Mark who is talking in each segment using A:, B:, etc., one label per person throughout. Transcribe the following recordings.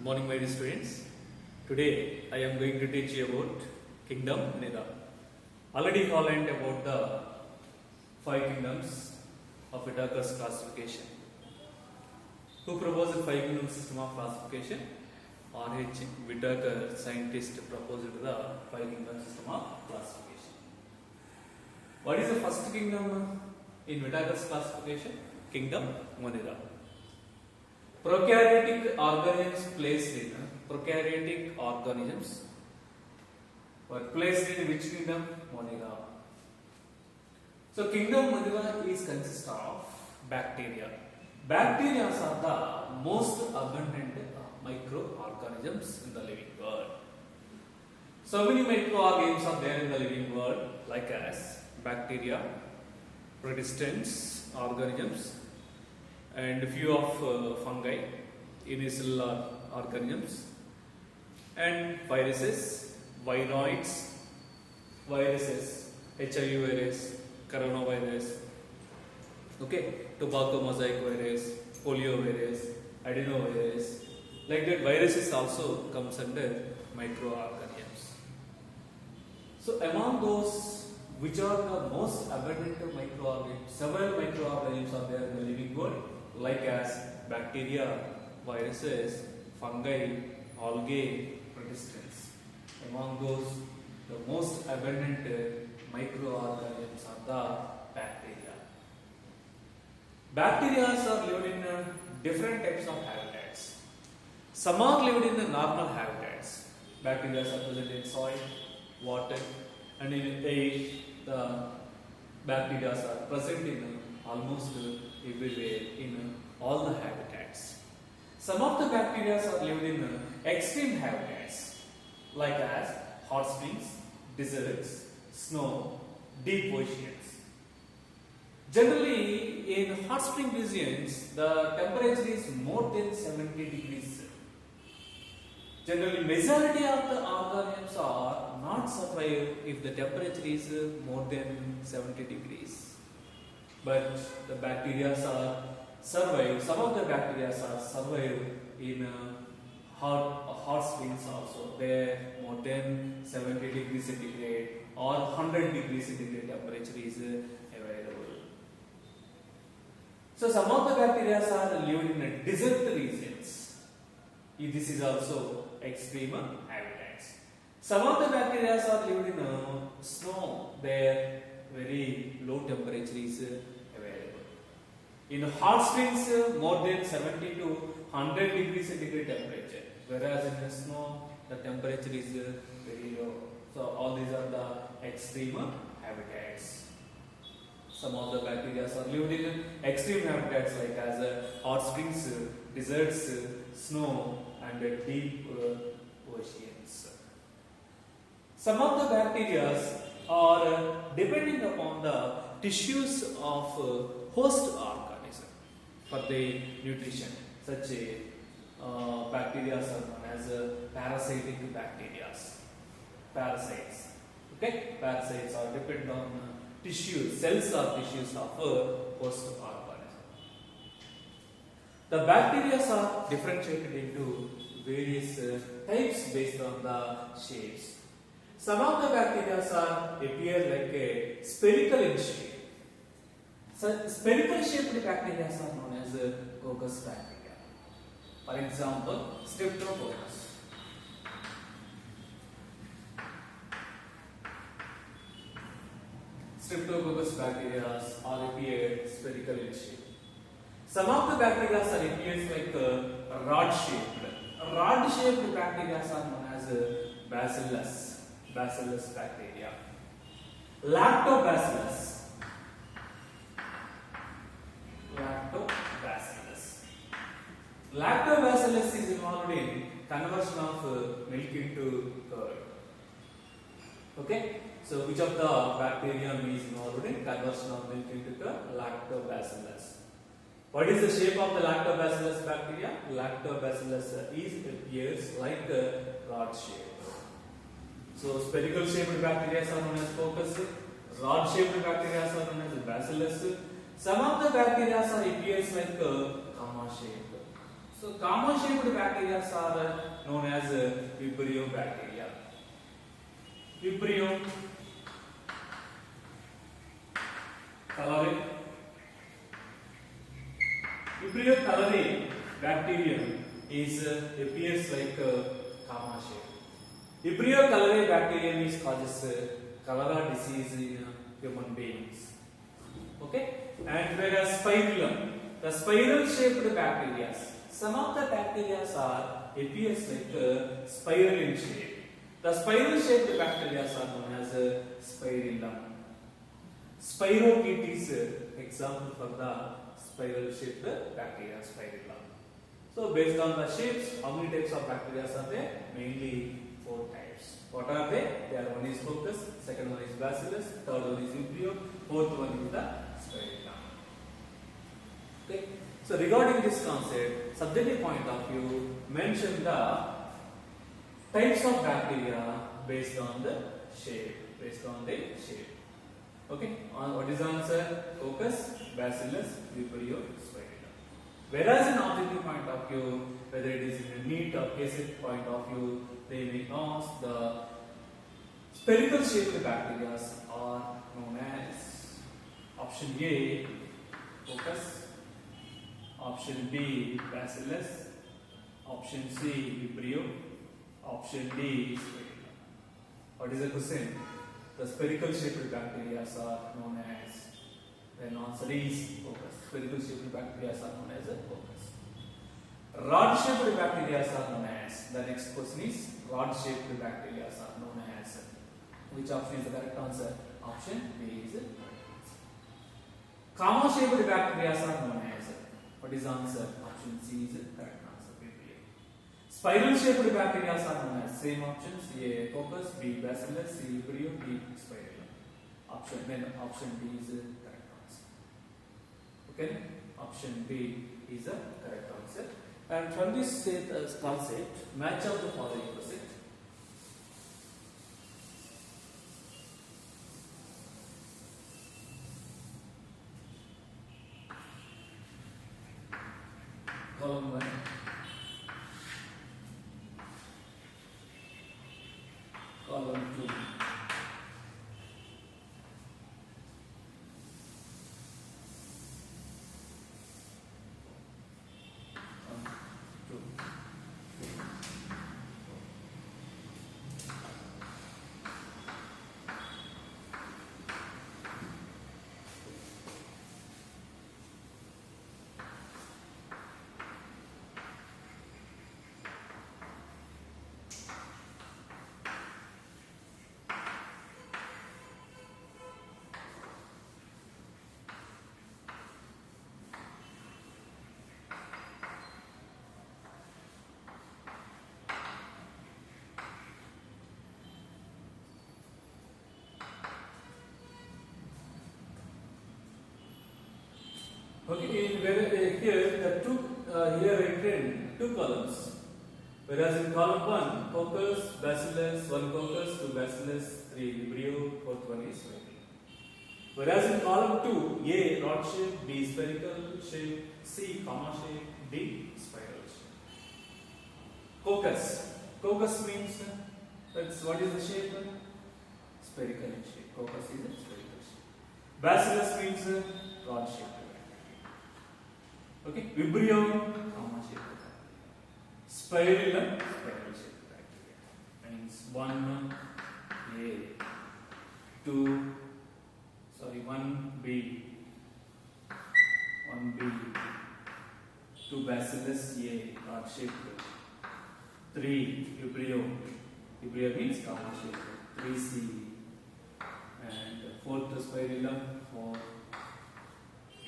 A: Morning, my dear students. Today I am going to teach you about Kingdom Nida. Already learned about the five kingdoms of Whittaker's classification. Who proposed the five kingdom system of classification? R.H. Whittaker, scientist, proposed the five kingdom system of classification. What is the first kingdom in Whittaker's classification? Kingdom Monera. Prokaryotic organisms placed in prokaryotic organisms were placed in which kingdom? Monera. So kingdom Monera is consist of bacteria. Bacteria are the most abundant microorganisms in the living world. So many microorganisms are there in the living world, like as bacteria, protists, organisms, and few of fungi, unicellular organisms, and viruses, viroids, HIV virus, coronavirus, tobacco mosaic virus, polio virus, adenovirus. Like that, viruses also comes under microorganisms. So among those, which are the most abundant microorganisms? Several microorganisms are there in the living world, like as bacteria, viruses, fungi, algae, protists. Among those, the most abundant microorganisms are the bacteria. Bacteria are living in different types of habitats. Some are living in the normal habitats. Bacteria are present in soil, water, and in air. The bacteria are present in almost everywhere in all the habitats. Some of the bacteria are living in extreme habitats, like as hot springs, deserts, snow, deep oceans. Generally, in hot spring regions, the temperature is more than 70 degrees. Generally, majority of the organisms are not survive if the temperature is more than 70 degrees. But the bacteria are survive. Some of the bacteria are survive in hot springs also. There more than 70 degrees centigrade or 100 degrees centigrade temperature is available. So some of the bacteria are living in desert regions. This is also extreme habitats. Some of the bacteria are living in snow. Their very low temperature is available. In hot springs, more than 70 to 100 degrees centigrade temperature. Whereas in the snow, the temperature is very low. So all these are the extreme habitats. Some of the bacteria are living in extreme habitats, like as hot springs, deserts, snow, and deep oceans. Some of the bacteria are depending upon the tissues of host organism for the nutrition. Such bacteria are known as parasitic bacteria. Parasites. Parasites are dependent on tissues, cells or tissues of host organism. The bacteria are differentiated into various types based on the shapes. Some of the bacteria appear like a spherical in shape. So spherical shaped bacteria are known as coccus bacteria. For example, Streptococcus. Streptococcus bacteria are appear spherical in shape. Some of the bacteria are appears like rod shaped. Rod shaped bacteria are known as Bacillus bacteria. Lactobacillus. Lactobacillus is involved in conversion of milk into curd. So which of the bacterium is involved in conversion of milk into curd? Lactobacillus. What is the shape of the Lactobacillus bacteria? Lactobacillus appears like a rod shape. So spherical shaped bacteria are known as coccus. Rod shaped bacteria are known as bacillus. Some of the bacteria appears like a comma shape. So comma-shaped bacteria are known as Vibrio bacteria. Vibrio cholerae. Vibrio cholerae bacterium is appears like comma shape. Vibrio cholerae bacterium is causes cholera disease in human beings. Okay, and whereas spirillum, the spiral shaped bacteria, some of the bacteria are appears like spiral in shape. The spiral shaped bacteria are known as spirillum. Spirochete is example for the spiral shaped bacteria, spirillum. So based on the shapes, how many types of bacteria are there? Mainly 4 types. What are they? They are one is Coccus, second one is Bacillus, third one is Vibrio, fourth one is the spirillum. Okay. So regarding this concept, subjective point of view, mention the types of bacteria based on the shape. Okay. What is the answer? Coccus, Bacillus, Vibrio, spirillum. Whereas in objective point of view, whether it is in a neat or case point of view, they may ask the spherical shaped bacteria are known as option A, Coccus, option B, Bacillus, option C, Vibrio, option D, spirillum. What is the question? The spherical shaped bacteria are known as, then answer is Coccus. Spherical shaped bacteria are known as Coccus. Rod shaped bacteria are known as, the next question is rod shaped bacteria are known as, which option is the correct answer? Option B is correct answer. Comma shaped bacteria are known as, what is the answer? Option C is correct answer. Vibrio. Spiral shaped bacteria are known as, same options, A Coccus, B Bacillus, C Vibrio, D spirillum. Option D is correct answer. Okay, option B is the correct answer. And from this concept, match up the following question. Column 1. Column 2. Okay, here the here written 2 columns, whereas in column 1, Coccus, Bacillus, 1 Coccus, 2 Bacillus, 3 Vibrio, 4th one is Vibrio. Whereas in column 2, A rod shape, B spherical shape, C comma shape, D spiral shape. Coccus means that's what is the shape? Spherical shape. Coccus is a spherical shape. Bacillus means rod shape. Okay, Vibrio, comma shaped bacteria. Spirillum, spiral shaped bacteria. Means 1 B, 2 Bacillus A, rod shaped. 3 Vibrio means comma shaped. 3 C, and 4th spirillum, 4 D.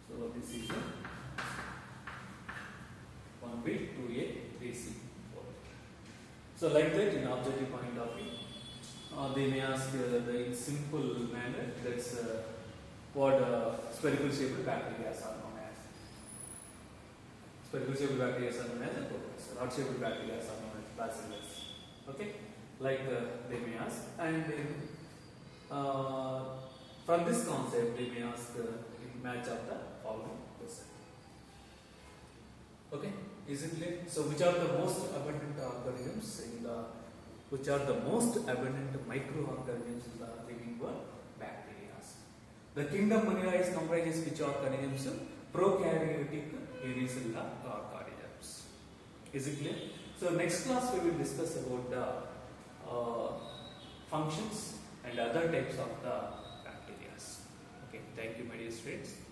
A: So this is 1B, 2A, 3C, 4. So like that, in objective point of view, they may ask the simple manner, that's what spherical shaped bacteria are known as. Spherical shaped bacteria are known as Coccus. Rod shaped bacteria are known as Bacillus. Okay, like they may ask, and from this concept they may ask match of the following question. Is it clear? So which are the most abundant organisms in the, which are the most abundant microorganisms in the living world? Bacteria. The kingdom Monera comprises which organisms? Prokaryotic unicellular organisms. Is it clear? So next class we will discuss about the functions and other types of the bacteria. Okay, thank you my dear students.